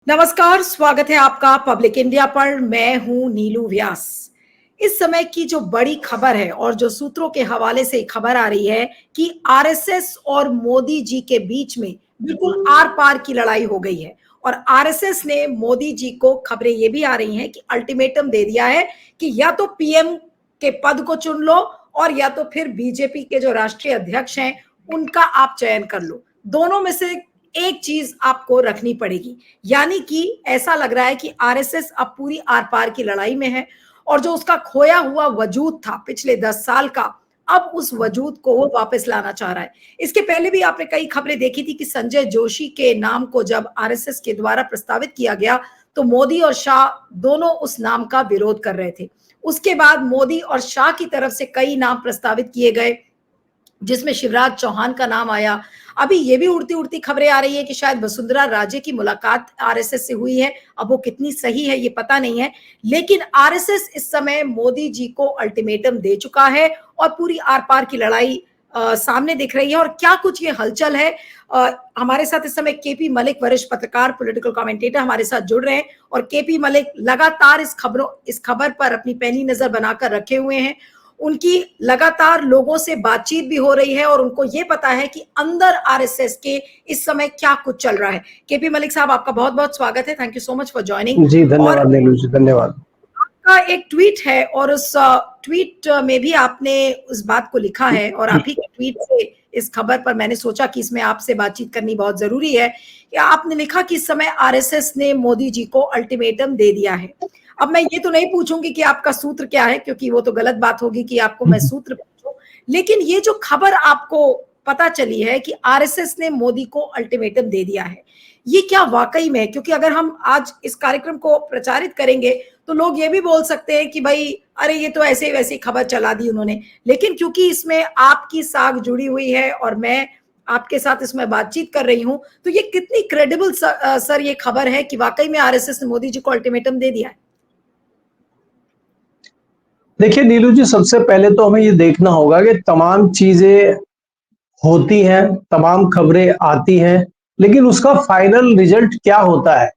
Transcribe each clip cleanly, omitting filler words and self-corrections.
नमस्कार, स्वागत है आपका पब्लिक इंडिया पर। मैं हूं नीलू व्यास। इस समय की जो बड़ी खबर है और जो सूत्रों के हवाले से खबर आ रही है कि आरएसएस और मोदी जी के बीच में बिल्कुल आर पार की लड़ाई हो गई है। और आरएसएस ने मोदी जी को, खबरें ये भी आ रही हैं कि अल्टीमेटम दे दिया है कि या तो पीएम के पद को चुन लो और या तो फिर बीजेपी के जो राष्ट्रीय अध्यक्ष हैं उनका आप चयन कर लो। दोनों में से एक चीज आपको रखनी पड़ेगी। यानी कि ऐसा लग रहा है कि आरएसएस अब पूरी आर पार की लड़ाई में है और जो उसका खोया हुआ वजूद था पिछले 10 साल का, अब उस वजूद को वो वापस लाना चाह रहा है। इसके पहले भी आपने कई खबरें देखी थी कि संजय जोशी के नाम को जब आरएसएस के द्वारा प्रस्तावित किया गया तो मोदी और शाह दोनों उस नाम का विरोध कर रहे थे। उसके बाद मोदी और शाह की तरफ से कई नाम प्रस्तावित किए गए जिसमें शिवराज चौहान का नाम आया। अभी ये भी उड़ती उड़ती खबरें आ रही है कि शायद वसुंधरा राजे की मुलाकात आरएसएस से हुई है। अब वो कितनी सही है ये पता नहीं है, लेकिन आरएसएस इस समय मोदी जी को अल्टीमेटम दे चुका है और पूरी आर पार की लड़ाई सामने दिख रही है। और क्या कुछ ये हलचल है, हमारे साथ इस समय केपी मलिक, वरिष्ठ पत्रकार, पॉलिटिकल कमेंटेटर हमारे साथ जुड़ रहे हैं। और केपी मलिक लगातार इस खबर पर अपनी पैनी नजर बनाकर रखे हुए हैं। उनकी लगातार लोगों से बातचीत भी हो रही है और उनको ये पता है कि अंदर आरएसएस के इस समय क्या कुछ चल रहा है। केपी मलिक साहब, आपका बहुत बहुत स्वागत है। Thank you so much for joining. जी, और धन्यवाद नीलू जी, धन्यवाद। आपका एक ट्वीट है और उस ट्वीट में भी आपने उस बात को लिखा है और आप ही के ट्वीट से इस खबर पर मैंने सोचा कि इसमें आपसे बातचीत करनी बहुत जरूरी है कि आपने लिखा कि इस समय आरएसएस ने मोदी जी को अल्टीमेटम दे दिया है। अब मैं ये तो नहीं पूछूंगी कि आपका सूत्र क्या है, क्योंकि वो तो गलत बात होगी कि आपको मैं सूत्र पूछूं। लेकिन ये जो खबर आपको पता चली है कि आरएसएस ने मोदी को अल्टीमेटम दे दिया है, ये क्या वाकई में है? क्योंकि अगर हम आज इस कार्यक्रम को प्रचारित करेंगे तो लोग ये भी बोल सकते हैं कि भाई अरे ये तो ऐसे वैसी खबर चला दी उन्होंने। लेकिन क्योंकि इसमें आपकी साख जुड़ी हुई है और मैं आपके साथ इसमें बातचीत कर रही हूं, तो ये कितनी क्रेडिबल सर ये खबर है कि वाकई में आरएसएस ने मोदी जी को अल्टीमेटम दे दिया है? देखिए नीलू जी, सबसे पहले तो हमें ये देखना होगा कि तमाम चीजें होती हैं, तमाम खबरें आती हैं, लेकिन उसका फाइनल रिजल्ट क्या होता है।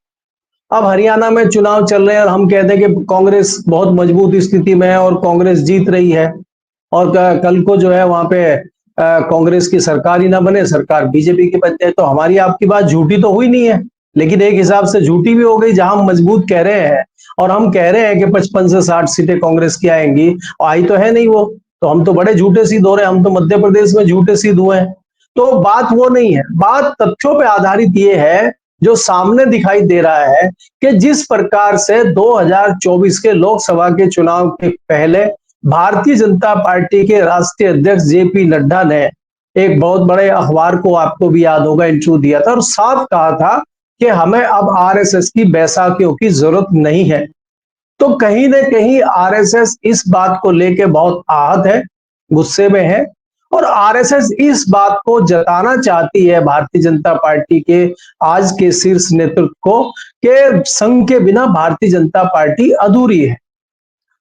अब हरियाणा में चुनाव चल रहे हैं और हम कहते हैं कि कांग्रेस बहुत मजबूत स्थिति में है और कांग्रेस जीत रही है, और कल को जो है वहां पे कांग्रेस की सरकार ही ना बने, सरकार बीजेपी की बन जाए, तो हमारी आपकी बात झूठी तो हुई नहीं है, लेकिन एक हिसाब से झूठी भी हो गई। जहां हम मजबूत कह रहे हैं और हम कह रहे हैं कि 55 से 60 सीटें कांग्रेस की आएंगी, आई तो है नहीं वो, तो हम तो बड़े झूठे सिद्ध हो रहे हैं। हम तो मध्य प्रदेश में झूठे सिद्ध हुए हैं। तो बात वो नहीं है, बात तथ्यों पे आधारित ये है जो सामने दिखाई दे रहा है कि जिस प्रकार से 2024 के लोकसभा के चुनाव के पहले भारतीय जनता पार्टी के राष्ट्रीय अध्यक्ष जेपी नड्डा ने एक बहुत बड़े अखबार को, आपको भी याद होगा, इंटरव्यू दिया था और साफ कहा था कि हमें अब आरएसएस की बैसाखियों की जरूरत नहीं है। तो कहीं ना कहीं आरएसएस इस बात को लेके बहुत आहत है, गुस्से में है, और आरएसएस इस बात को जताना चाहती है भारतीय जनता पार्टी के आज के शीर्ष नेतृत्व को कि संघ के बिना भारतीय जनता पार्टी अधूरी है।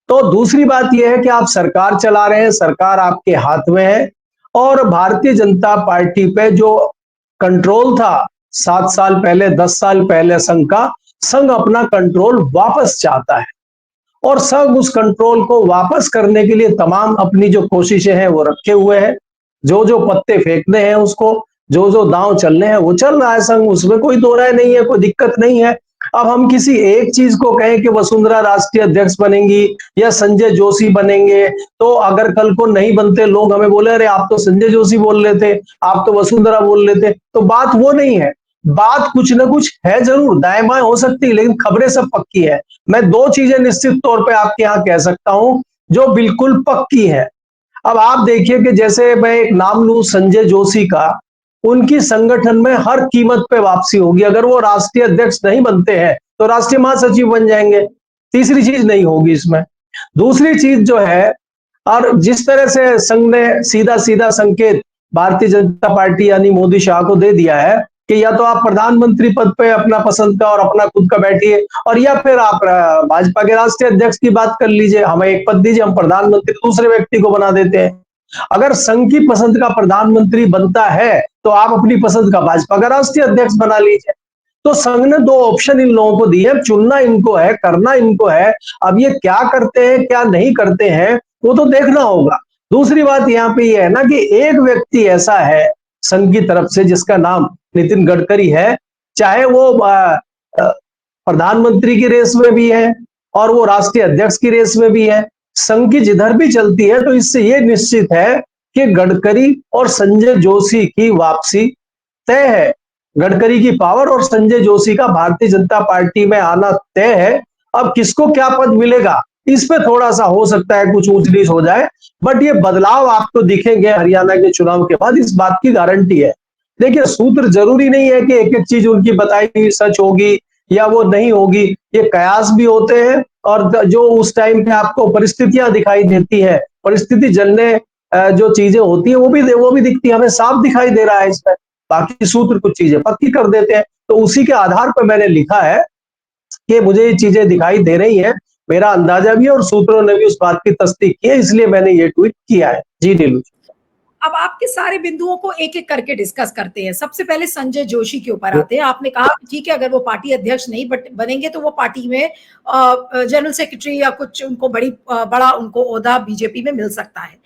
तो दूसरी बात यह है कि आप सरकार चला रहे हैं, सरकार आपके हाथ में है, और भारतीय जनता पार्टी पे जो कंट्रोल था 7 साल पहले, 10 साल पहले संघ का, संघ अपना कंट्रोल वापस चाहता है और संघ उस कंट्रोल को वापस करने के लिए तमाम अपनी जो कोशिशें हैं वो रखे हुए हैं। जो जो पत्ते फेंकने हैं उसको, जो जो दांव चलने हैं वो चल रहा है संघ, उसमें कोई दो राय नहीं है, कोई दिक्कत नहीं है। अब हम किसी एक चीज को कहें कि वसुंधरा राष्ट्रीय अध्यक्ष बनेंगी या संजय जोशी बनेंगे, तो अगर कल को नहीं बनते, लोग हमें बोले अरे आप तो संजय जोशी बोल रहे थे, आप तो वसुंधरा बोल रहे थे, तो बात वो नहीं है। बात कुछ ना कुछ है, जरूर दाएं बाएं हो सकती है, लेकिन खबरें सब पक्की है। मैं दो चीजें निश्चित तौर पे आपके यहां कह सकता हूं जो बिल्कुल पक्की है। अब आप देखिए कि जैसे मैं एक नाम लूं संजय जोशी का, उनकी संगठन में हर कीमत पे वापसी होगी। अगर वो राष्ट्रीय अध्यक्ष नहीं बनते हैं तो राष्ट्रीय महासचिव बन जाएंगे। तीसरी चीज नहीं होगी इसमें। दूसरी चीज जो है, और जिस तरह से संघ ने सीधा सीधा संकेत भारतीय जनता पार्टी यानी मोदी शाह को दे दिया है कि या तो आप प्रधानमंत्री पद पे अपना पसंद का और अपना खुद का बैठिए, और या फिर आप भाजपा के राष्ट्रीय अध्यक्ष की बात कर लीजिए, हमें एक पद दीजिए, हम प्रधानमंत्री दूसरे व्यक्ति को बना देते हैं। अगर संघ की पसंद का प्रधानमंत्री बनता है तो आप अपनी पसंद का भाजपा का राष्ट्रीय अध्यक्ष बना लीजिए। तो संघ ने 2 ऑप्शन इन लोगों को दिए, चुनना इनको है, करना इनको है। अब ये क्या करते हैं क्या नहीं करते हैं वो तो देखना होगा। दूसरी बात यहाँ पे ये है ना कि एक व्यक्ति ऐसा है संघ की तरफ से जिसका नाम नितिन गडकरी है, चाहे वो प्रधानमंत्री की रेस में भी है और वो राष्ट्रीय अध्यक्ष की रेस में भी है। संघ की जिधर भी चलती है तो इससे ये निश्चित है कि गडकरी और संजय जोशी की वापसी तय है। गडकरी की पावर और संजय जोशी का भारतीय जनता पार्टी में आना तय है। अब किसको क्या पद मिलेगा इस पे थोड़ा सा हो सकता है कुछ ऊंच नीच हो जाए, बट ये बदलाव आपको दिखेंगे हरियाणा के चुनाव के बाद, इस बात की गारंटी है। देखिए सूत्र जरूरी नहीं है कि एक एक चीज उनकी बताई हुई सच होगी या वो नहीं होगी, ये कयास भी होते हैं और जो उस टाइम पे आपको परिस्थितियां दिखाई देती है, परिस्थिति जनने जो चीजें होती है वो भी दिखती है, हमें साफ दिखाई दे रहा है इसमें। बाकी सूत्र कुछ चीजें पक्की कर देते हैं, तो उसी के आधार पर मैंने लिखा है कि मुझे ये चीजें दिखाई दे रही हैं, मेरा अंदाजा भी है और सूत्रों ने भी उस बात की तस्दीक की है, इसलिए मैंने ये ट्वीट किया है। जी नीलू। अब आपके सारे बिंदुओं को एक एक करके डिस्कस करते हैं। सबसे पहले संजय जोशी के ऊपर आते हैं। आपने कहा कि ठीक है अगर वो पार्टी अध्यक्ष नहीं बनेंगे तो वो पार्टी में जनरल सेक्रेटरी या कुछ उनको बड़ा उनको ओहदा बीजेपी में मिल सकता है।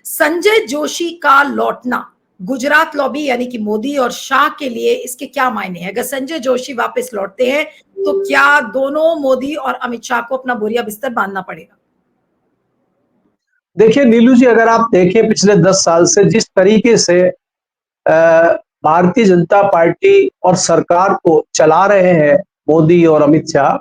संजय जोशी का लौटना गुजरात लॉबी यानी कि मोदी और शाह के लिए इसके क्या मायने हैं? अगर संजय जोशी वापस लौटते हैं तो क्या दोनों मोदी और अमित शाह को अपना बोरिया बिस्तर बांधना पड़ेगा? देखिए नीलू जी, अगर आप देखें पिछले 10 साल से जिस तरीके से भारतीय जनता पार्टी और सरकार को चला रहे हैं मोदी और अमित शाह,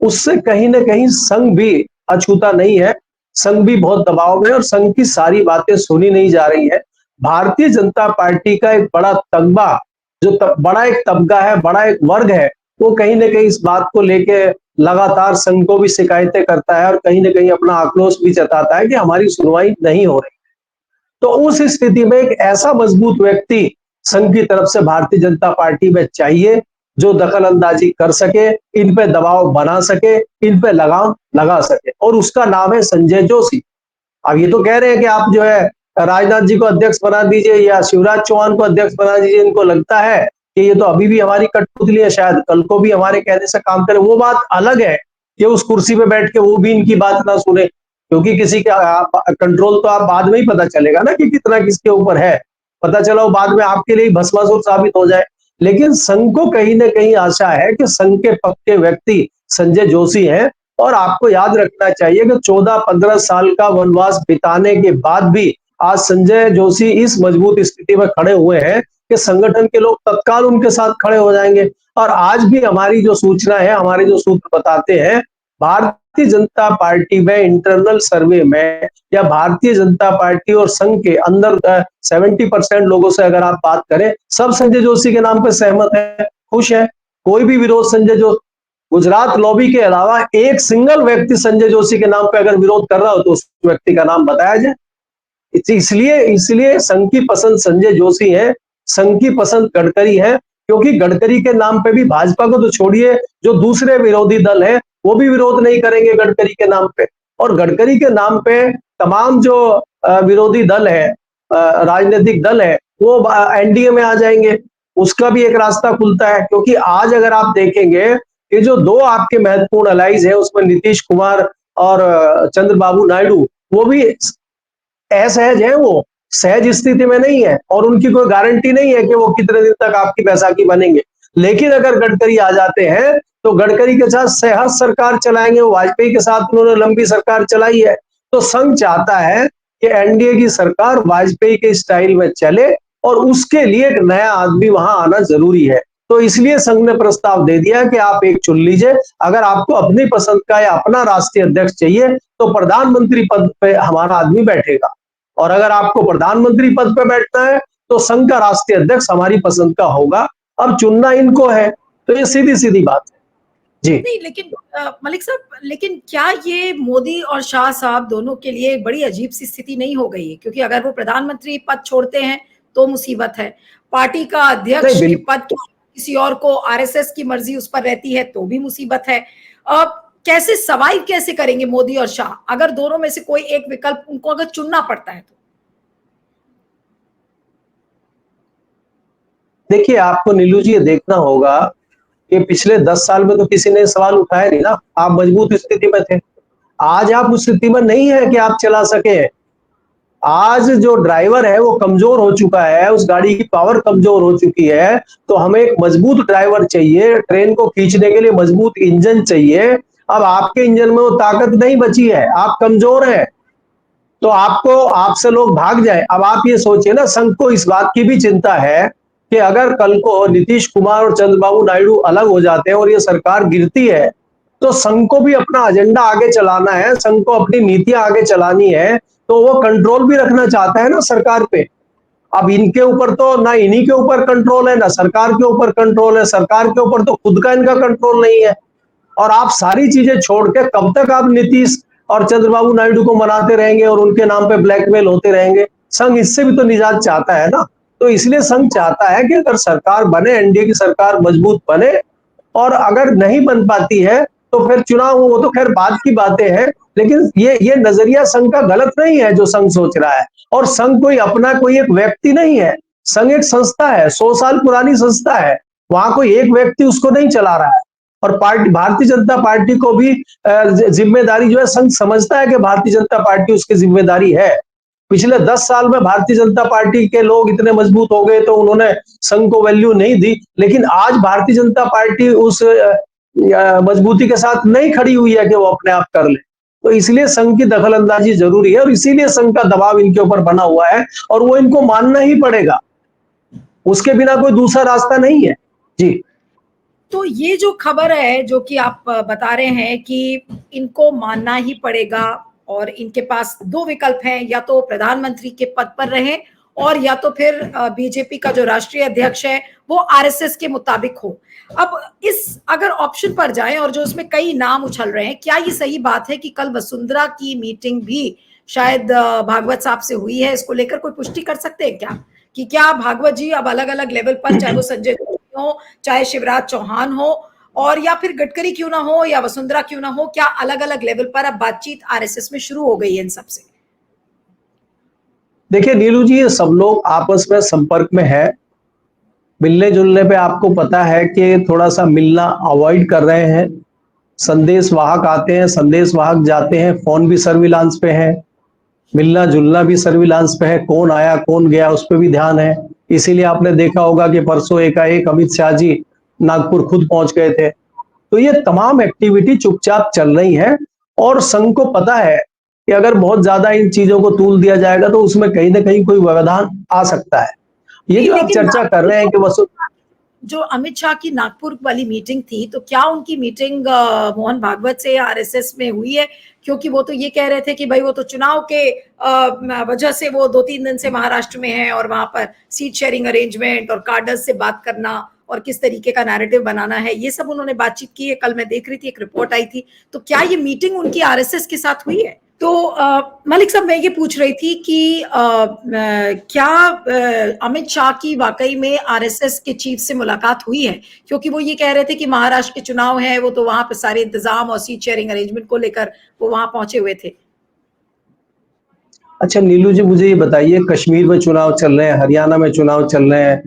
उससे कहीं ना कहीं संघ भी अछूता नहीं है। संघ भी बहुत दबाव में है और संघ की सारी बातें सुनी नहीं जा रही है। भारतीय जनता पार्टी का एक बड़ा तगबा, बड़ा एक तबका है, बड़ा एक वर्ग है, वो कहीं ना कहीं इस बात को लेके लगातार संघ को भी शिकायतें करता है और कहीं ना कहीं अपना आक्रोश भी जताता है कि हमारी सुनवाई नहीं हो रही। तो उस स्थिति में एक ऐसा मजबूत व्यक्ति संघ की तरफ से भारतीय जनता पार्टी में चाहिए जो दखल अंदाजी कर सके, इन पे दबाव बना सके, इन पे लगाम लगा सके, और उसका नाम है संजय जोशी। अब ये तो कह रहे हैं कि आप जो है राजनाथ जी को अध्यक्ष बना दीजिए या शिवराज चौहान को अध्यक्ष बना दीजिए, इनको लगता है कि ये तो अभी भी हमारी कठपुतली है, शायद कल को भी हमारे कहने से काम करे। वो बात अलग है कि उस कुर्सी पे बैठ के वो भी इनकी बात ना सुने, क्योंकि किसी का कंट्रोल तो आप बाद में ही पता चलेगा ना कि कितना किसके ऊपर है, पता चला वो बाद में आपके लिए भस्मासुर साबित हो जाए। लेकिन संघ को कहीं ना कहीं आशा है कि संघ के पक्के व्यक्ति संजय जोशी हैं, और आपको याद रखना चाहिए कि 14-15 साल का वनवास बिताने के बाद भी आज संजय जोशी इस मजबूत स्थिति में खड़े हुए हैं कि संगठन के लोग तत्काल उनके साथ खड़े हो जाएंगे। और आज भी हमारी जो सूचना है, हमारे जो सूत्र बताते हैं, भारतीय जनता पार्टी में इंटरनल सर्वे में या भारतीय जनता पार्टी और संघ के अंदर 70% लोगों से अगर आप बात करें, सब संजय जोशी के नाम पर सहमत है, खुश है, कोई भी विरोध संजय जोशी, गुजरात लॉबी के अलावा एक सिंगल व्यक्ति संजय जोशी के नाम पे अगर विरोध कर रहा हो तो उस व्यक्ति का नाम बताया जाए। इसलिए इसलिए संघ की पसंद संजय जोशी है, संघ की पसंद गडकरी है, क्योंकि गडकरी के नाम पे भी भाजपा को तो छोड़िए, जो दूसरे विरोधी दल है वो भी विरोध नहीं करेंगे गडकरी के नाम पे। और गडकरी के नाम पे तमाम जो विरोधी दल है, राजनीतिक दल है, वो एनडीए में आ जाएंगे, उसका भी एक रास्ता खुलता है। क्योंकि आज अगर आप देखेंगे कि जो 2 आपके महत्वपूर्ण अलाइज है उसमें नीतीश कुमार और चंद्रबाबू नायडू, वो भी असहज है, वो सहज स्थिति में नहीं है और उनकी कोई गारंटी नहीं है कि वो कितने दिन तक आपकी बैसाखी बनेंगे। लेकिन अगर गडकरी आ जाते हैं तो गडकरी के साथ सहज सरकार चलाएंगे, वाजपेयी के साथ उन्होंने लंबी सरकार चलाई है। तो संघ चाहता है कि एनडीए की सरकार वाजपेयी के स्टाइल में चले और उसके लिए एक नया आदमी वहां आना जरूरी है। तो इसलिए संघ ने प्रस्ताव दे दिया कि आप एक चुन लीजिए, अगर आपको अपनी पसंद का या अपना राष्ट्रीय अध्यक्ष चाहिए तो प्रधानमंत्री पद पे हमारा आदमी बैठेगा, और अगर आपको प्रधानमंत्री पद पे बैठना है तो संघ का राष्ट्रीय अध्यक्ष हमारी पसंद का होगा। अब चुनना इनको है, तो ये सीधी सीधी बात है। जी नहीं लेकिन मलिक साहब, लेकिन क्या ये मोदी और शाह साहब दोनों के लिए बड़ी अजीब सी स्थिति नहीं हो गई है? क्योंकि अगर वो प्रधानमंत्री पद छोड़ते हैं तो मुसीबत है, पार्टी का नहीं अध्यक्ष के बिल्कुल। पद किसी और को, आरएसएस की मर्जी उस पर रहती है तो भी मुसीबत है। अब कैसे सर्वाइव कैसे करेंगे मोदी और शाह अगर दोनों में से कोई एक विकल्प उनको अगर चुनना पड़ता है तो? देखिए आपको नीलू जी ये देखना होगा कि पिछले 10 साल में तो किसी ने सवाल उठाया नहीं ना, आप मजबूत स्थिति में थे। आज आप उस स्थिति में नहीं है कि आप चला सके। आज जो ड्राइवर है वो कमजोर हो चुका है, उस गाड़ी की पावर कमजोर हो चुकी है, तो हमें एक मजबूत ड्राइवर चाहिए, ट्रेन को खींचने के लिए मजबूत इंजन चाहिए। अब आपके इंजन में वो ताकत नहीं बची है, आप कमजोर हैं, तो आपको आपसे लोग भाग जाए। अब आप ये सोचिए ना, संघ को इस बात की भी चिंता है कि अगर कल को नीतीश कुमार और चंद्रबाबू नायडू अलग हो जाते हैं और ये सरकार गिरती है, तो संघ को भी अपना एजेंडा आगे चलाना है, संघ को अपनी नीतियां आगे चलानी है, तो वो कंट्रोल भी रखना चाहता है ना सरकार पे। अब इनके ऊपर तो ना इन्हीं के ऊपर कंट्रोल है, ना सरकार के ऊपर कंट्रोल है, सरकार के ऊपर तो खुद का इनका कंट्रोल नहीं है। और आप सारी चीजें छोड़ के कब तक आप नीतीश और चंद्रबाबू नायडू को मनाते रहेंगे और उनके नाम पे ब्लैकमेल होते रहेंगे? संघ इससे भी तो निजात चाहता है ना। तो इसलिए संघ चाहता है कि अगर सरकार बने, एनडीए की सरकार मजबूत बने, और अगर नहीं बन पाती है तो फिर चुनाव हो, वो तो खैर बाद की बातें हैं। लेकिन ये नजरिया संघ का गलत नहीं है जो संघ सोच रहा है। और संघ कोई अपना कोई एक व्यक्ति नहीं है, संघ एक संस्था है, 100 साल पुरानी संस्था है। वहां कोई एक व्यक्ति उसको नहीं चला रहा है। और पार्टी भारतीय जनता पार्टी को भी जिम्मेदारी जो है, संघ समझता है कि भारतीय जनता पार्टी उसकी जिम्मेदारी है। पिछले 10 साल में भारतीय जनता पार्टी के लोग इतने मजबूत हो गए तो उन्होंने संघ को वैल्यू नहीं दी, लेकिन आज भारतीय जनता पार्टी उस मजबूती के साथ नहीं खड़ी हुई है कि वो अपने आप कर ले। तो इसलिए संघ की दखल अंदाजी जरूरी है, और इसीलिए संघ का दबाव इनके ऊपर बना हुआ है, और वो इनको मानना ही पड़ेगा, उसके बिना कोई दूसरा रास्ता नहीं है। जी। तो ये जो खबर है जो कि आप बता रहे हैं कि इनको मानना ही पड़ेगा, और इनके पास दो विकल्प हैं, या तो प्रधानमंत्री के पद पर रहें, और या तो फिर बीजेपी का जो राष्ट्रीय अध्यक्ष है वो आरएसएस के मुताबिक हो। अब इस अगर ऑप्शन पर जाएं, और जो उसमें कई नाम उछल रहे हैं, क्या ये सही बात है कि कल वसुंधरा की मीटिंग भी शायद भागवत साहब से हुई है? इसको लेकर कोई पुष्टि कर सकते हैं क्या, कि क्या भागवत जी अब अलग अलग लेवल पर, चाहे वो संजय हो, चाहे शिवराज चौहान हो, और या फिर गडकरी क्यों ना हो, या वसुंधरा क्यों ना हो, क्या अलग अलग लेवल पर अब बातचीत आरएसएस में शुरू हो गई है इन सबसे? देखिए नीलू जी, ये सब लोग आपस में संपर्क में है। मिलने जुलने पे आपको पता है कि थोड़ा सा मिलना अवॉइड कर रहे हैं। संदेश वाहक आते हैं, संदेश वाहक जाते हैं, फोन भी सर्विलांस पे है, मिलना जुलना भी सर्विलांस पे है, कौन आया कौन गया उस पर भी ध्यान है। इसीलिए आपने देखा होगा कि परसों एकाएक अमित शाह जी नागपुर खुद पहुंच गए थे। तो ये तमाम एक्टिविटी चुपचाप चल रही है, और संघ को पता है कि अगर बहुत ज्यादा इन चीजों को तूल दिया जाएगा तो उसमें कहीं ना कहीं कोई व्यवधान आ सकता है। ये जो आप चर्चा कर रहे हैं कि वसु जो अमित शाह की नागपुर वाली मीटिंग थी, तो क्या उनकी मीटिंग मोहन भागवत से आरएसएस में हुई है? क्योंकि वो तो ये कह रहे थे कि भाई वो तो चुनाव के वजह से वो 2-3 दिन से महाराष्ट्र में है, और वहां पर सीट शेयरिंग अरेंजमेंट और कार्डर्स से बात करना और किस तरीके का नैरेटिव बनाना है, ये सब उन्होंने बातचीत की है। कल मैं देख रही थी, एक रिपोर्ट आई थी। तो क्या ये मीटिंग उनकी आरएसएस के साथ हुई है? तो मलिक साहब, मैं ये पूछ रही थी कि क्या अमित शाह की वाकई में आरएसएस के चीफ से मुलाकात हुई है? क्योंकि वो ये कह रहे थे कि महाराष्ट्र के चुनाव है, वो तो वहां पे सारे इंतजाम और सीट शेयरिंग अरेंजमेंट को लेकर वो वहां पहुंचे हुए थे। अच्छा नीलू जी, मुझे ये बताइए, कश्मीर में चुनाव चल रहे हैं, हरियाणा में चुनाव चल रहे हैं,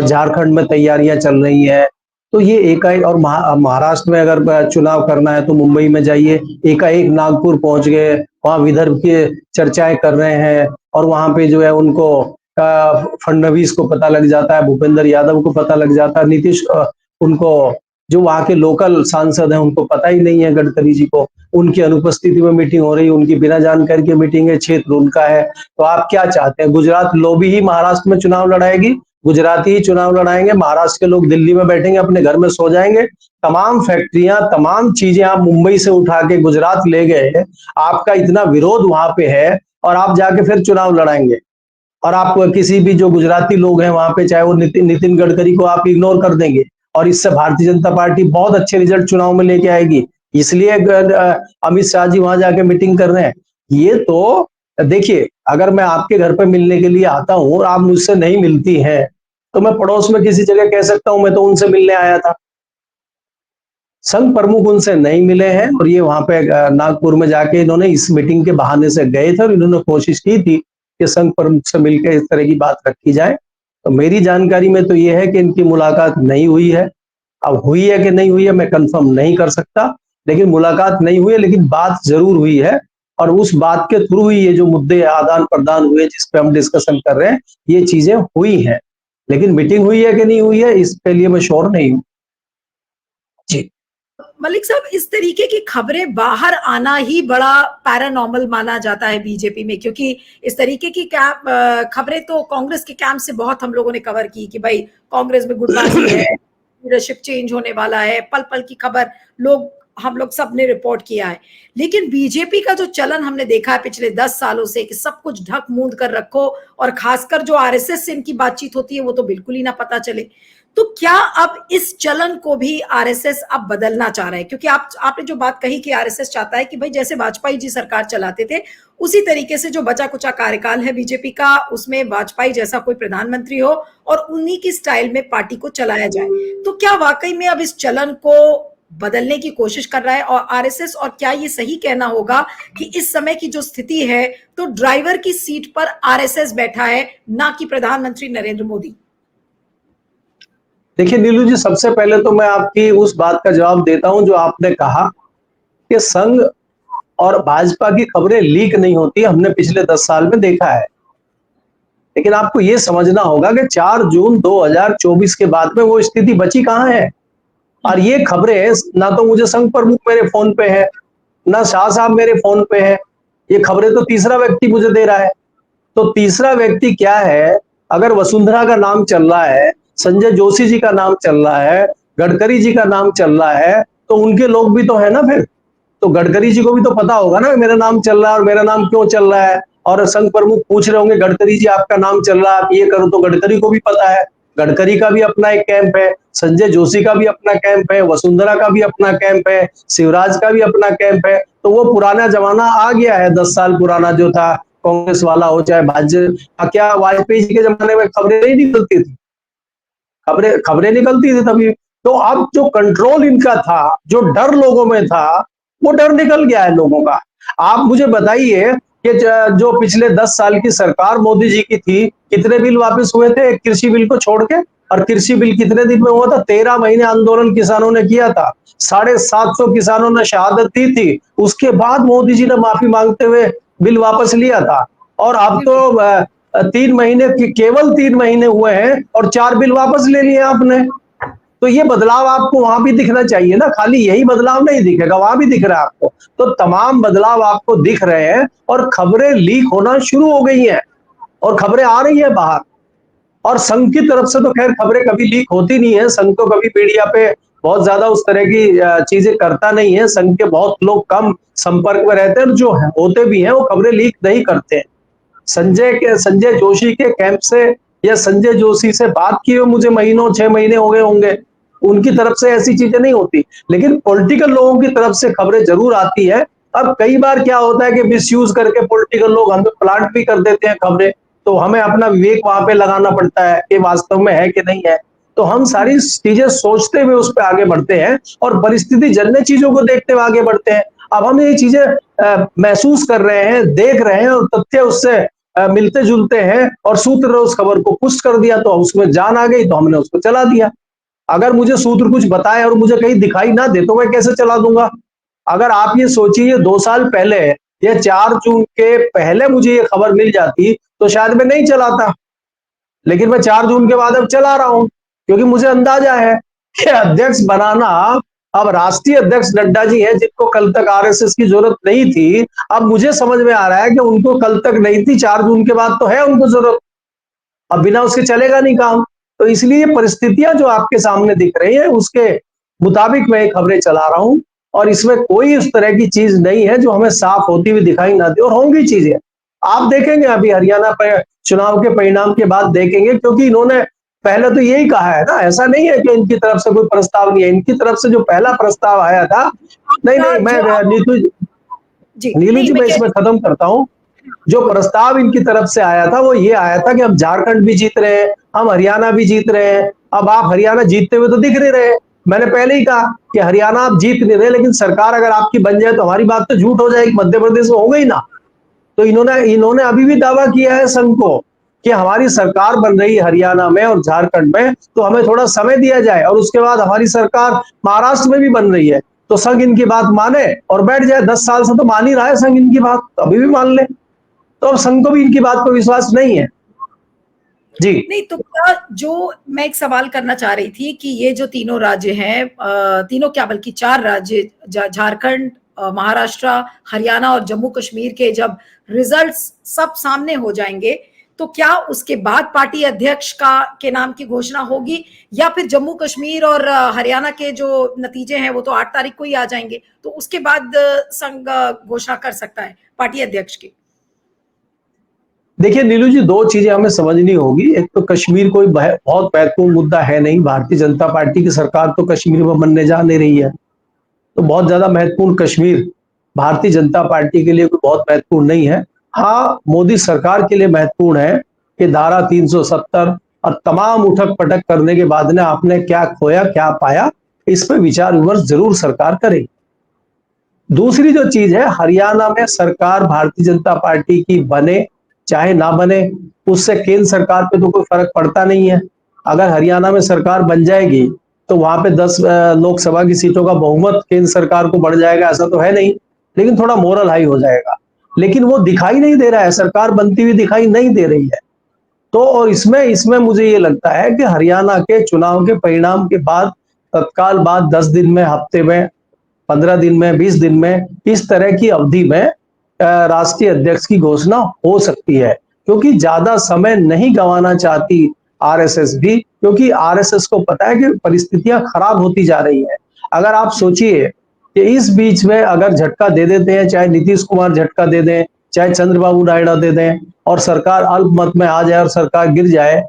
झारखंड में तैयारियां चल रही हैं, तो ये एकाएक, और महाराष्ट्र में अगर चुनाव करना है तो मुंबई में जाइए, एकाएक नागपुर पहुंच गए, वहां विदर्भ की चर्चाएं कर रहे हैं, और वहां पे जो है उनको फडणवीस को पता लग जाता है, भूपेंद्र यादव को पता लग जाता है, नीतीश उनको, जो वहां के लोकल सांसद हैं उनको पता ही नहीं है, गडकरी जी को, उनकी अनुपस्थिति में मीटिंग हो रही है, उनकी बिना जानकारी की मीटिंग है, क्षेत्र उनका है। तो आप क्या चाहते हैं, गुजरात लॉबी ही महाराष्ट्र में चुनाव लड़ाएगी, गुजराती ही चुनाव लड़ाएंगे, महाराष्ट्र के लोग दिल्ली में बैठेंगे, अपने घर में सो जाएंगे? तमाम फैक्ट्रियां, तमाम चीजें आप मुंबई से उठा के गुजरात ले गए, आपका इतना विरोध वहां पे है, और आप जाके फिर चुनाव लड़ाएंगे? और आप किसी भी जो गुजराती लोग हैं वहां पे, चाहे वो नितिन गडकरी को आप इग्नोर कर देंगे, और इससे भारतीय जनता पार्टी बहुत अच्छे रिजल्ट चुनाव में लेके आएगी। इसलिए अमित शाह जी वहां जाके मीटिंग कर रहे हैं। ये तो देखिए, अगर मैं आपके घर पे मिलने के लिए आता हूं और आप मुझसे नहीं मिलती हैं, तो मैं पड़ोस में किसी जगह कह सकता हूं मैं तो उनसे मिलने आया था। संघ प्रमुख उनसे नहीं मिले हैं, और ये वहां पे नागपुर में जाके इन्होंने इस मीटिंग के बहाने से गए थे, और इन्होंने कोशिश की थी कि संघ प्रमुख से मिलकर इस तरह की बात रखी जाए। तो मेरी जानकारी में तो ये है कि इनकी मुलाकात नहीं हुई है। अब हुई है कि नहीं हुई है मैं कंफर्म नहीं कर सकता, लेकिन मुलाकात नहीं हुई है, लेकिन बात जरूर हुई है। और उस बात के थ्रू ही ये जो मुद्दे आदान प्रदान हुए जिस पे हम डिस्कशन कर रहे हैं, ये चीजें हुई हैं। लेकिन मीटिंग हुई है कि नहीं हुई है इसके लिए मैं श्योर नहीं हूँ। जी। मलिक साहब, इस तरीके की खबरें बाहर आना ही बड़ा पैरानॉर्मल माना जाता है बीजेपी में, क्योंकि इस तरीके की खबरें तो कांग्रेस के कैंप से बहुत हम लोगों ने कवर की कि भाई कांग्रेस में गुटबाजी है, लीडरशिप चेंज होने वाला है, पल पल की खबर हम लोग सब ने रिपोर्ट किया है। लेकिन बीजेपी का जो चलन हमने देखा है पिछले 10 सालों से कि सब कुछ ढक मूंद कर रखो, और खासकर जो आरएसएस से इनकी बातचीत होती है वो तो बिल्कुल ही ना पता चले। तो क्या अब इस चलन को भी आरएसएस अब बदलना चाह रहा है? क्योंकि आपने जो बात कही कि आरएसएस चाहता है कि भाई जैसे वाजपेयी जी सरकार चलाते थे उसी तरीके से जो बचा कुचा कार्यकाल है बीजेपी का उसमें वाजपेयी जैसा कोई प्रधानमंत्री हो और उन्हीं की स्टाइल में पार्टी को चलाया जाए। तो क्या वाकई में अब इस चलन को बदलने की कोशिश कर रहा है और आरएसएस? और क्या ये सही कहना होगा कि इस समय की जो स्थिति है तो ड्राइवर की सीट पर आरएसएस बैठा है, ना कि प्रधानमंत्री नरेंद्र मोदी? देखिए नीलू जी, सबसे पहले तो मैं आपकी उस बात का जवाब देता हूं जो आपने कहा कि संघ और भाजपा की खबरें लीक नहीं होती, हमने पिछले 10 साल में देखा है। लेकिन आपको यह समझना होगा कि 4 जून 2024 के बाद में वो स्थिति बची कहां है। और ये खबरें ना तो मुझे संघ प्रमुख मेरे फोन पे है, ना शाह साहब मेरे फोन पे है, ये खबरें तो तीसरा व्यक्ति मुझे दे रहा है। तो तीसरा व्यक्ति क्या है? अगर वसुंधरा का नाम चल रहा है, संजय जोशी जी का नाम चल रहा है, गडकरी जी का नाम चल रहा है, तो उनके लोग भी तो है ना फिर। तो गडकरी जी को भी तो पता होगा ना मेरा नाम चल रहा है और मेरा नाम क्यों चल रहा है। और संघ प्रमुख पूछ रहे होंगे गडकरी जी आपका नाम चल रहा है, आप ये करो, तो गडकरी को भी पता है। गडकरी का भी अपना एक कैंप है, संजय जोशी का भी अपना कैंप है, वसुंधरा का भी अपना कैंप है, शिवराज का भी अपना कैंप है। तो वो पुराना जमाना आ गया है, 10 साल पुराना जो था कांग्रेस वाला हो चाहे भाजपा। क्या वाजपेयी जी के जमाने में खबरें नहीं निकलती थी? खबरें खबरें निकलती थी तभी। तो अब जो कंट्रोल इनका था, जो डर लोगों में था, वो डर निकल गया है लोगों का। आप मुझे बताइए कि जो पिछले 10 साल की सरकार मोदी जी की थी, कितने बिल वापस हुए थे कृषि बिल को छोड़ के? और कृषि बिल कितने दिन में हुआ था? 13 महीने आंदोलन किसानों ने किया था, 750 किसानों ने शहादत दी थी, उसके बाद मोदी जी ने माफी मांगते हुए बिल वापस लिया था। और अब तो 3 महीने, केवल 3 महीने हुए हैं और 4 बिल वापस ले लिए आपने। तो ये बदलाव आपको वहां भी दिखना चाहिए ना, खाली यही बदलाव नहीं दिखेगा, वहां भी दिख रहा है आपको। तो तमाम बदलाव आपको दिख रहे हैं और खबरें लीक होना शुरू हो गई हैं और खबरें आ रही है बाहर। और संघ की तरफ से तो खैर खबरें कभी लीक होती नहीं है, संघ तो कभी मीडिया पे बहुत ज्यादा उस तरह की चीजें करता नहीं है। संघ के बहुत लोग कम संपर्क में रहते हैं, जो होते भी हैं वो खबरें लीक नहीं करते हैं। संजय जोशी के कैंप से या संजय जोशी से बात किए मुझे महीनों 6 महीने हो गए होंगे, उनकी तरफ से ऐसी चीजें नहीं होती। लेकिन पॉलिटिकल लोगों की तरफ से खबरें जरूर आती है। अब कई बार क्या होता है कि मिसयूज करके पॉलिटिकल लोग हमें प्लांट भी कर देते हैं खबरें, तो हमें अपना विवेक वहां पे लगाना पड़ता है कि वास्तव में है कि नहीं है। तो हम सारी चीजें सोचते हुए उस पर आगे बढ़ते हैं और परिस्थिति जन्य चीजों को देखते हुए आगे बढ़ते हैं। अब हम ये चीजें महसूस कर रहे हैं, देख रहे हैं और तथ्य उससे मिलते जुलते हैं और सूत्र ने उस खबर को पुष्ट कर दिया, तो उसमें जान आ गई तो हमने उसको चला दिया। अगर मुझे सूत्र कुछ बताए और मुझे कहीं दिखाई ना दे तो मैं कैसे चला दूंगा? अगर आप ये सोचिए 2 साल पहले या 4 जून के पहले मुझे ये खबर मिल जाती तो शायद मैं नहीं चलाता। लेकिन मैं 4 जून के बाद अब चला रहा हूं, क्योंकि मुझे अंदाजा है कि अध्यक्ष बनाना, अब राष्ट्रीय अध्यक्ष नड्डा जी हैं जिनको कल तक आरएसएस की जरूरत नहीं थी, अब मुझे समझ में आ रहा है कि उनको कल तक नहीं थी, 4 जून के बाद तो है उनको जरूरत। अब बिना उसके चलेगा नहीं काम। तो इसलिए परिस्थितियां जो आपके सामने दिख रही है उसके मुताबिक मैं खबरें चला रहा हूं और इसमें कोई उस तरह की चीज नहीं है जो हमें साफ होती हुई दिखाई ना दे। और होंगी चीजें, आप देखेंगे अभी हरियाणा पर चुनाव के परिणाम के बाद देखेंगे, क्योंकि इन्होंने पहले तो यही कहा है ना, ऐसा नहीं है कि इनकी तरफ से कोई प्रस्ताव नहीं है। इनकी तरफ से जो पहला प्रस्ताव आया था, नहीं नहीं मैं नीलू जी मैं इसमें खत्म करता हूं। जो प्रस्ताव इनकी तरफ से आया था वो ये आया था कि हम झारखंड भी जीत रहे हैं, हम हरियाणा भी जीत रहे हैं। अब आप हरियाणा जीतते हुए तो दिख नहीं रहे। मैंने पहले ही कहा कि हरियाणा आप जीत नहीं रहे, लेकिन सरकार अगर आपकी बन जाए तो हमारी बात तो झूठ हो जाएगी, मध्य प्रदेश में हो गई ना। तो इन्होंने इन्होंने अभी भी दावा किया है संघ को कि हमारी सरकार बन रही है हरियाणा में और झारखंड में, तो हमें थोड़ा समय दिया जाए, और उसके बाद हमारी सरकार महाराष्ट्र में भी बन रही है, तो संघ इनकी बात माने और बैठ जाए। 10 साल से तो मान ही रहा है संघ इनकी बात, तो अभी भी मान ले। तो अब संघ को भी इनकी बात पर विश्वास नहीं है। जी नहीं तो क्या, जो मैं एक सवाल करना चाह रही थी कि ये जो तीनों राज्य हैं, तीनों क्या बल्कि 4 राज्य, झारखंड, महाराष्ट्र, हरियाणा और जम्मू कश्मीर के जब रिजल्ट्स सब सामने हो जाएंगे, तो क्या उसके बाद पार्टी अध्यक्ष का के नाम की घोषणा होगी, या फिर जम्मू कश्मीर और हरियाणा के जो नतीजे हैं वो तो 8 तारीख को ही आ जाएंगे, तो उसके बाद संघ घोषणा कर सकता है पार्टी अध्यक्ष की? देखिए नीलू जी, दो चीजें हमें समझनी होगी। एक तो कश्मीर कोई बहुत महत्वपूर्ण मुद्दा है नहीं, भारतीय जनता पार्टी की सरकार तो कश्मीर में बनने जा नहीं रही है, तो बहुत ज्यादा महत्वपूर्ण कश्मीर भारतीय जनता पार्टी के लिए कोई बहुत महत्वपूर्ण नहीं है। हाँ, मोदी सरकार के लिए महत्वपूर्ण है कि धारा 370 और तमाम उठक पटक करने के बाद ने आपने क्या खोया क्या पाया, इस पे विचार विमर्श जरूर सरकार करेगी। दूसरी जो चीज है, हरियाणा में सरकार भारतीय जनता पार्टी की बने चाहे ना बने, उससे केंद्र सरकार पे तो कोई फर्क पड़ता नहीं है। अगर हरियाणा में सरकार बन जाएगी तो वहां पे 10 लोकसभा की सीटों का बहुमत केंद्र सरकार को बढ़ जाएगा, ऐसा तो है नहीं, लेकिन थोड़ा मोरल हाई हो जाएगा। लेकिन वो दिखाई नहीं दे रहा है, सरकार बनती हुई दिखाई नहीं दे रही है। तो और इसमें इसमें मुझे ये लगता है कि हरियाणा के चुनाव के परिणाम के बाद तत्काल बाद 10 दिन में, हफ्ते में, 15 दिन में, 20 दिन में, इस तरह की अवधि में राष्ट्रीय अध्यक्ष की घोषणा हो सकती है, क्योंकि ज्यादा समय नहीं गंवाना चाहती आरएसएस भी, क्योंकि आरएसएस को पता है कि परिस्थितियां खराब होती जा रही हैं। अगर आप सोचिए कि इस बीच में अगर झटका दे देते हैं, चाहे नीतीश कुमार झटका दे दें, चाहे चंद्रबाबू नायडू दे दें, और सरकार अल्पमत में आ जाए और सरकार गिर जाए,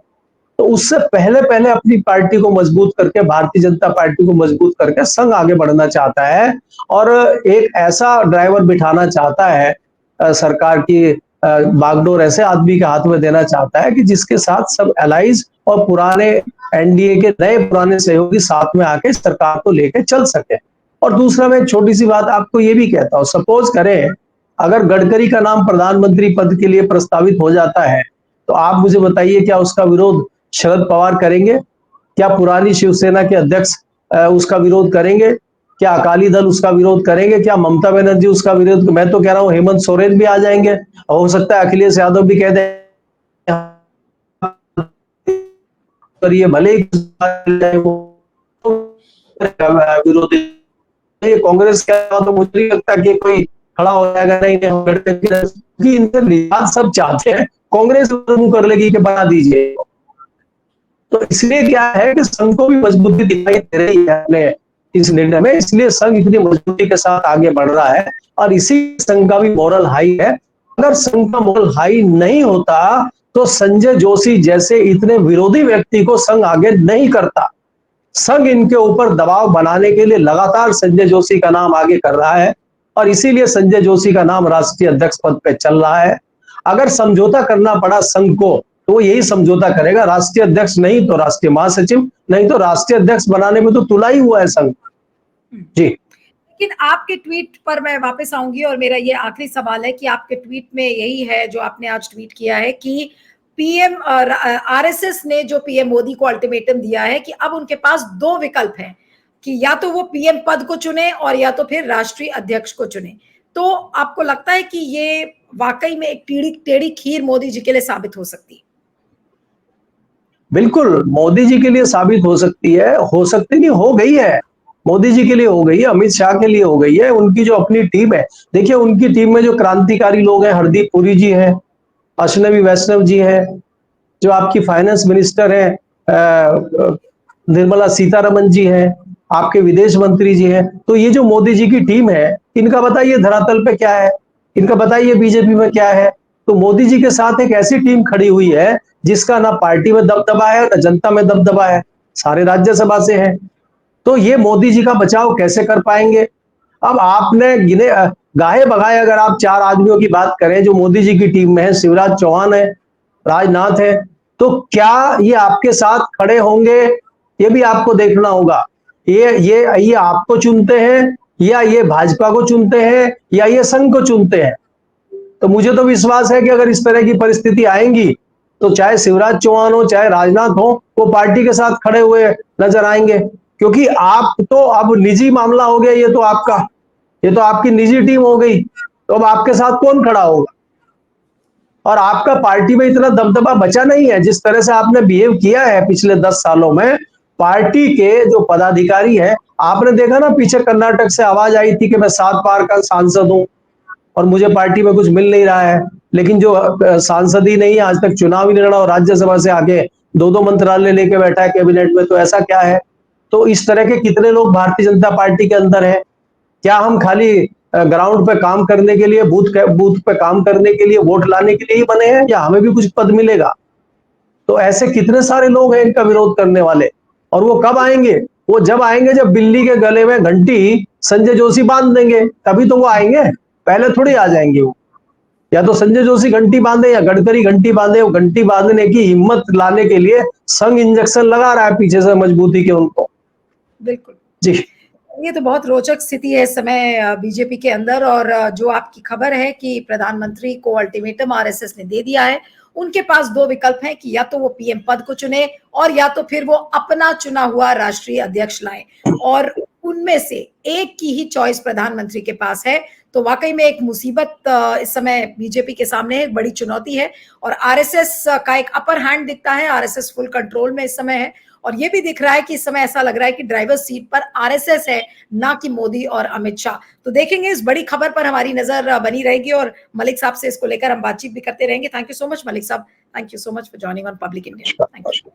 तो उससे पहले पहले अपनी पार्टी को मजबूत करके, भारतीय जनता पार्टी को मजबूत करके संघ आगे बढ़ना चाहता है, और एक ऐसा ड्राइवर बिठाना चाहता है, सरकार की बागडोर ऐसे आदमी के हाथ में देना चाहता है कि जिसके साथ सब एलाइज और पुराने एनडीए के नए पुराने सहयोगी साथ में आके सरकार को लेके चल सके। और दूसरा, मैं छोटी सी बात आपको ये भी कहता हूँ, सपोज करें अगर गडकरी का नाम प्रधानमंत्री पद के लिए प्रस्तावित हो जाता है, तो आप मुझे बताइए क्या उसका विरोध शरद पवार करेंगे? क्या पुरानी शिवसेना के अध्यक्ष उसका विरोध करेंगे? क्या अकाली दल उसका विरोध करेंगे? क्या ममता बनर्जी उसका विरोध? मैं तो कह रहा हूं हेमंत सोरेन भी आ जाएंगे, हो सकता है अखिलेश यादव भी कह दें ये भले ही विरोधी। कांग्रेस का तो मुझे नहीं लगता कि कोई खड़ा हो जाएगा, नहीं क्योंकि इनसे निजात सब चाहते हैं, कांग्रेस कर लेगी कि बना दीजिए। तो इसलिए क्या है कि संघ को भी मजबूती दिखाई दे रही है अपने इस निर्णय में, इसलिए संघ इतनी मजबूती के साथ आगे बढ़ रहा है, और इसी संघ का भी मोरल हाई है। अगर संघ का मोरल हाई नहीं होता तो संजय जोशी जैसे इतने विरोधी व्यक्ति को संघ आगे नहीं करता। संघ इनके ऊपर दबाव बनाने के लिए लगातार संजय जोशी का नाम आगे कर रहा है, और इसीलिए संजय जोशी का नाम राष्ट्रीय अध्यक्ष पद पे चल रहा है। अगर समझौता करना पड़ा संघ को, तो वो यही समझौता करेगा, राष्ट्रीय अध्यक्ष नहीं तो राष्ट्रीय महासचिव, नहीं तो राष्ट्रीय अध्यक्ष बनाने में तो तुला ही हुआ है संघ। जी, लेकिन आपके ट्वीट पर मैं वापस आऊंगी, और मेरा ये आखिरी सवाल है कि आपके ट्वीट में यही है जो आपने आज ट्वीट किया है कि पीएम आरएसएस ने जो पीएम मोदी को अल्टीमेटम दिया है कि अब उनके पास 2 विकल्प हैं कि या तो वो पीएम पद को चुने और या तो फिर राष्ट्रीय अध्यक्ष को चुने। तो आपको लगता है कि ये वाकई में एक टेढ़ी खीर मोदी जी के लिए साबित हो सकती है? बिल्कुल मोदी जी के लिए साबित हो सकती है, हो सकती नहीं, हो गई है। मोदी जी के लिए हो गई है, अमित शाह के लिए हो गई है, उनकी जो अपनी टीम है। देखिए उनकी टीम में जो क्रांतिकारी लोग हैं, हरदीप पुरी जी हैं, अश्विनी वैष्णव जी हैं, जो आपकी फाइनेंस मिनिस्टर है निर्मला सीतारमन जी हैं, आपके विदेश मंत्री जी हैं। तो ये जो मोदी जी की टीम है, इनका बताइए धरातल पे क्या है, इनका बताइए बीजेपी में क्या है। तो मोदी जी के साथ एक ऐसी टीम खड़ी हुई है जिसका ना पार्टी में दबदबा है ना जनता में दबदबा है, सारे राज्यसभा से है। तो ये मोदी जी का बचाव कैसे कर पाएंगे? अब आपने गिने गाहे बगाए अगर आप 4 आदमियों की बात करें जो मोदी जी की टीम में है, शिवराज चौहान है, राजनाथ है, तो क्या ये आपके साथ खड़े होंगे? ये भी आपको देखना होगा। ये आपको चुनते हैं या ये भाजपा को चुनते हैं या ये संघ को चुनते हैं? तो मुझे तो विश्वास है कि अगर इस तरह की परिस्थिति आएंगी तो चाहे शिवराज चौहान हो चाहे राजनाथ हो, वो पार्टी के साथ खड़े हुए नजर आएंगे, क्योंकि आप तो अब निजी मामला हो गया, ये तो आपका, ये तो आपकी निजी टीम हो गई, तो अब आपके साथ कौन खड़ा होगा? और आपका पार्टी में इतना दबदबा बचा नहीं है। जिस तरह से आपने बिहेव किया है पिछले 10 सालों में, पार्टी के जो पदाधिकारी है, आपने देखा ना पीछे कर्नाटक से आवाज आई थी कि मैं 7 बार का सांसद हूं और मुझे पार्टी में कुछ मिल नहीं रहा है, लेकिन जो सांसद ही नहीं, आज तक चुनाव ही नहीं लड़ा और राज्यसभा से आगे 2-2 मंत्रालय लेके बैठा है कैबिनेट में, तो ऐसा क्या है? तो इस तरह के कितने लोग भारतीय जनता पार्टी के अंदर है? क्या हम खाली ग्राउंड पे काम करने के लिए, बूथ पे काम करने के लिए, वोट लाने के लिए ही बने हैं, या हमें भी कुछ पद मिलेगा? तो ऐसे कितने सारे लोग हैं इनका विरोध करने वाले, और वो कब आएंगे? वो जब आएंगे जब बिल्ली के गले में घंटी संजय जोशी बांध देंगे, तभी तो वो आएंगे, पहले थोड़ी आ जाएंगे वो। या तो संजय जोशी घंटी बांधे या गडकरी घंटी बांधे, वो घंटी बांधने की हिम्मत लाने के लिए संघ इंजेक्शन लगा रहा है पीछे से मजबूती के उनको। बिल्कुल जी, ये तो बहुत रोचक स्थिति है इस समय बीजेपी के अंदर। और जो आपकी खबर है कि प्रधानमंत्री को अल्टीमेटम आरएसएस ने दे दिया है, उनके पास दो विकल्प हैं कि या तो वो पीएम पद को चुने और या तो फिर वो अपना चुना हुआ राष्ट्रीय अध्यक्ष लाए, और उनमें से एक की ही चॉइस प्रधानमंत्री के पास है। तो वाकई में एक मुसीबत इस समय बीजेपी के सामने है, एक बड़ी चुनौती है। और आरएसएस का एक अपर हैंड दिखता है, आरएसएस फुल कंट्रोल में इस समय है। और ये भी दिख रहा है कि इस समय ऐसा लग रहा है कि ड्राइवर सीट पर आरएसएस है, ना कि मोदी और अमित शाह। तो देखेंगे, इस बड़ी खबर पर हमारी नजर बनी रहेगी और मलिक साहब से इसको लेकर हम बातचीत भी करते रहेंगे। Thank you so much Malik sahab, thank you so much for joining on Public India. Thank you.